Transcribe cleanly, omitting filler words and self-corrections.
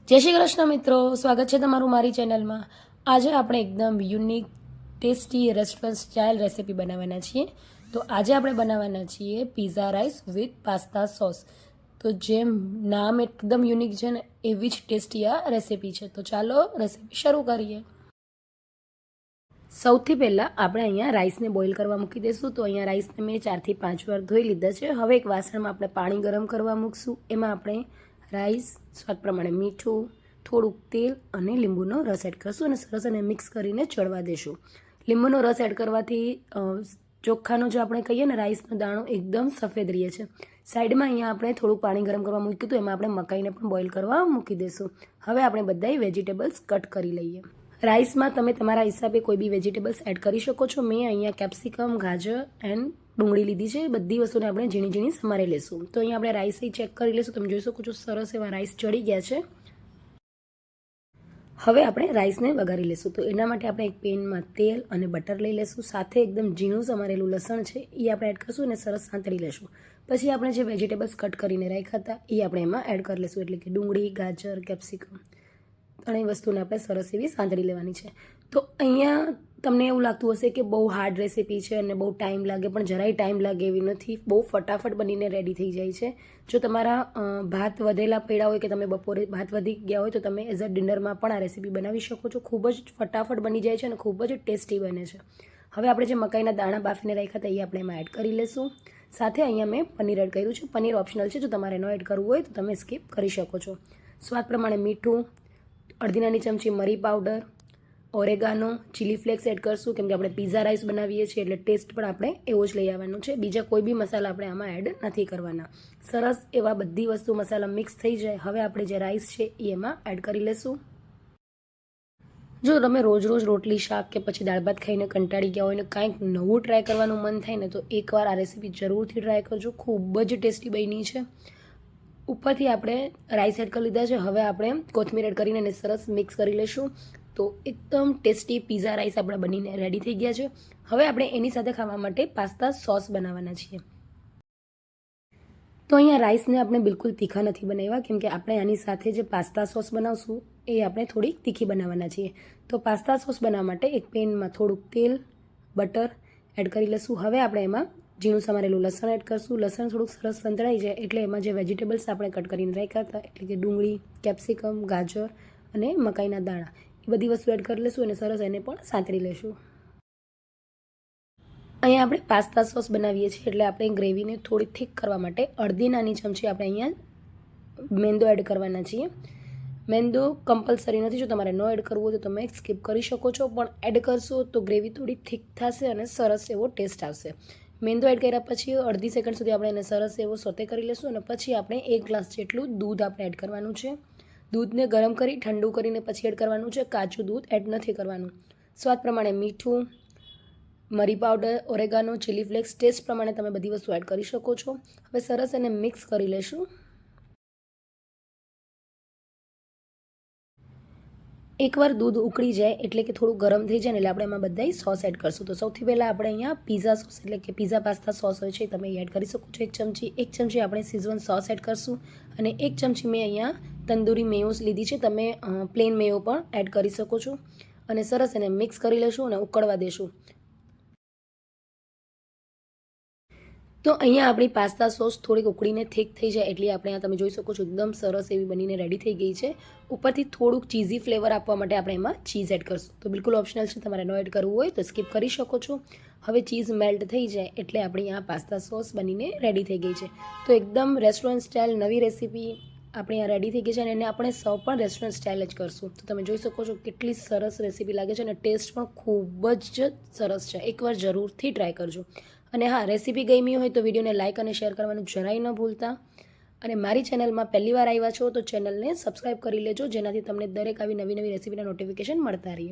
જય શ્રી કૃષ્ણ મિત્રો, સ્વાગત છે તમારું મારી ચેનલમાં। આજે આપણે એકદમ unique tasty restaurant style recipe બનાવવાના છીએ। તો આજે આપણે બનાવવાના છીએ pizza rice with pasta sauce. તો જેમ નામ એકદમ યુનિક છે ને એવી જ ટેસ્ટી આ રેસીપી છે। તો ચાલો રેસીપી શરૂ કરીએ। સૌથી પહેલાં આપણે અહીંયા રાઈસને બોઇલ કરવા મૂકી દઈશું। તો અહીંયા રાઈસને મેં 4 થી 5 વાર ધોઈ લીધા છે। હવે એક વાસણમાં આપણે પાણી ગરમ કરવા મૂકશું। એમાં આપણે રાઈસ, સ્વાદ પ્રમાણે મીઠું, થોડુંક તેલ અને લીંબુનો રસ એડ કરશું અને સરસ એને મિક્સ કરીને ચડવા દેશું। લીંબુનો રસ એડ કરવાથી ચોખ્ખાનો જે આપણે કહીએ ને રાઈસનો દાણો એકદમ સફેદ રહે છે। સાઈડમાં અહીંયા આપણે થોડુંક પાણી ગરમ કરવા મૂક્યું હતું, એમાં આપણે મકાઈને પણ બોઇલ કરવા મૂકી દઈશું। હવે આપણે બધાય વેજીટેબલ્સ કટ કરી લઈએ। રાઈસમાં તમે તમારા હિસાબે કોઈ બી વેજીટેબલ્સ એડ કરી શકો છો। મેં અહીંયા કેપ્સિકમ, ગાજર એન્ડ ડુંગળી લીધી છે। બધી વસ્તુને આપણે ઝીણી ઝીણી સમારી લઈશું। તો અહીંયા આપણે રાઈસ ચેક કરી લઈશું। તમે જોઈ શકો છો સરસ એવા રાઈસ ચડી ગયા છે। હવે આપણે રાઈસને વઘારી લઈશું। તો એના માટે આપણે એક પેનમાં તેલ અને બટર લઈ લઈશું। સાથે એકદમ ઝીણું સમારેલું લસણ છે એ આપણે એડ કરશું અને સરસ સાંતળી લઈશું। પછી આપણે જે વેજીટેબલ્સ કટ કરીને રાખ્યા હતા એ આપણે એમાં એડ કરી લઈશું, એટલે કે ડુંગળી, ગાજર, કેપ્સિકમ ત્રણેય વસ્તુને આપણે સરસ એવી સાંતળી લેવાની છે। તો અહીંયા તમને એવું લાગતું હશે કે બહુ હાર્ડ રેસીપી છે અને બહુ ટાઈમ લાગે, પણ જરાય ટાઈમ લાગે એવી નથી। બહુ ફટાફટ બનીને રેડી થઈ જાય છે। જો તમારા ભાત વધેલા પડ્યા હોય કે તમે બપોરે ભાત વધી ગયા હોય તો તમે એઝ અ ડિનરમાં પણ આ રેસીપી બનાવી શકો છો। ખૂબ જ ફટાફટ બની જાય છે અને ખૂબ જ ટેસ્ટી બને છે। હવે આપણે જે મકાઈના દાણા બાફીને રાખ્યા હતા એ આપણે એમાં એડ કરી લઈશું। સાથે અહીંયા મેં પનીર એડ કર્યું છે। પનીર ઓપ્શનલ છે, જો તમારે ન એડ કરવું હોય તો તમે સ્કીપ કરી શકો છો। સ્વાદ પ્રમાણે મીઠું, અડધી નાની ચમચી મરી powder, oregano, chilli flakes add કરશું, કેમ કે આપણે પિઝા રાઈસ બનાવીએ છીએ એટલે ટેસ્ટ પણ આપણે એવો જ લઈ આવવાનો છે। બીજા કોઈ બી મસાલા આપણે આમાં એડ નથી કરવાના। સરસ એવા બધી વસ્તુ મસાલા મિક્સ થઈ જાય। હવે આપણે જે રાઈસ છે એ એમાં એડ કરી લઈશું। જો તમે રોજ રોજ રોટલી, શાક કે પછી દાળ ભાત ખાઈને કંટાળી ગયા હોય ને કાંઈક નવું ટ્રાય કરવાનું મન થાય ને તો એકવાર આ રેસીપી જરૂરથી ટ્રાય કરજો। ખૂબ જ ટેસ્ટી બની છે। ઉપરથી આપણે રાઈસ એડ કરી લીધા છે। હવે આપણે કોથમીર એડ કરીને એને સરસ મિક્સ કરી લઈશું। તો એકદમ ટેસ્ટી પિઝા રાઈસ આપણા બનીને રેડી થઈ ગયા છે। હવે આપણે એની સાથે ખાવા માટે પાસ્તા સોસ બનાવવાના છીએ। તો અહીંયા રાઈસને આપણે બિલકુલ તીખા નથી બનાવ્યા, કેમ કે આપણે આની સાથે જે પાસ્તા સોસ બનાવશું એ આપણે થોડીક તીખી બનાવવાના છીએ। તો પાસ્તા સોસ બનાવવા માટે એક પેનમાં થોડુંક તેલ, બટર એડ કરી લઈશું। હવે આપણે એમાં ઝીણું સમારેલું લસણ એડ કરશું। લસણ થોડુંક સરસ સંતળાઈ જાય એટલે એમાં જે વેજીટેબલ્સ આપણે કટ કરીને રાખ્યા હતા, એટલે કે ડુંગળી, કેપ્સિકમ, ગાજર અને મકાઈના દાણા, એ બધી વસ્તુ એડ કરી લઈશું અને સરસ એને પણ સાંતળી લઈશું। અહીંયા આપણે પાસ્તા સોસ બનાવીએ છીએ એટલે આપણે ગ્રેવીને થોડી થીક કરવા માટે અડધી નાની ચમચી આપણે અહીંયા મેંદો એડ કરવાના છીએ। મેંદો કમ્પલસરી નથી, જો તમારે ન એડ કરવું હોય તો તમે સ્કીપ કરી શકો છો, પણ એડ કરશો તો ગ્રેવી થોડી થીક થશે અને સરસ એવો ટેસ્ટ આવશે। મેંદો એડ કર્યા પછી અડધી સેકન્ડ સુધી આપણે એને સરસ એવો સોતે કરી લઈશું અને પછી આપણે 1 ગ્લાસ જેટલું દૂધ આપણે એડ કરવાનું છે। દૂધને ગરમ કરી ઠંડુ કરીને પછી એડ કરવાનું છે, કાચું દૂધ એડ નથી કરવાનું। સ્વાદ પ્રમાણે મીઠું, મરી powder, oregano, chilli flakes taste પ્રમાણે તમે બધી વસ્તુ એડ કરી શકો છો। હવે સરસ એને મિક્સ કરી લેશું। એકવાર દૂધ ઉકળી જાય એટલે કે થોડું ગરમ થઈ જાય ને એટલે આપણે એમાં બધાય સોસ એડ કરશું। તો સૌથી પહેલાં આપણે અહીંયા પિઝા સોસ એટલે કે પિઝા પાસ્તા સોસ હોય છે તમે એડ કરી શકો છો 1 ચમચી આપણે સિઝવન સોસ એડ કરશું અને 1 ચમચી મેં અહીંયા તંદૂરી મેયોસ લીધી છે, તમે પ્લેન મેયો પણ એડ કરી શકો છો અને સરસ એને મિક્સ કરી લેશું અને ઉકળવા દેશું। તો અહીંયા આપણી પાસ્તા સોસ થોડીક ઉકળીને થીક થઈ જાય એટલે આપણે આ તમે જોઈ શકો છો એકદમ સરસ એવી બનીને રેડી થઈ ગઈ છે। ઉપરથી થોડુંક ચીઝી ફ્લેવર આપવા માટે આપણે એમાં ચીઝ એડ કરશું। તો બિલકુલ ઓપ્શનલ છે, તમારે ન એડ કરવું હોય તો સ્કીપ કરી શકો છો। હવે ચીઝ મેલ્ટ થઈ જાય એટલે આપણી આ પાસ્તા સોસ બનીને રેડી થઈ ગઈ છે। તો એકદમ રેસ્ટોરન્ટ સ્ટાઇલ નવી રેસીપી આપણી આ રેડી થઈ ગઈ છે અને એને આપણે સર્વ પણ રેસ્ટોરન્ટ સ્ટાઇલ જ કરશું। તો તમે જોઈ શકો છો કેટલી સરસ રેસીપી લાગે છે અને ટેસ્ટ પણ ખૂબ જ સરસ છે। એકવાર જરૂરથી ટ્રાય કરજો। અને હા, રેસીપી ગમી હોય તો વિડીયોને લાઇક અને શેર કરવાનું જરાય ન ભૂલતા। અને મારી ચેનલમાં પહેલી વાર આવ્યા છો તો ચેનલને સબસ્ક્રાઈબ કરી લેજો, જેનાથી તમને દરેક આવી નવી નવી રેસીપીના નોટિફિકેશન મળતા રહે।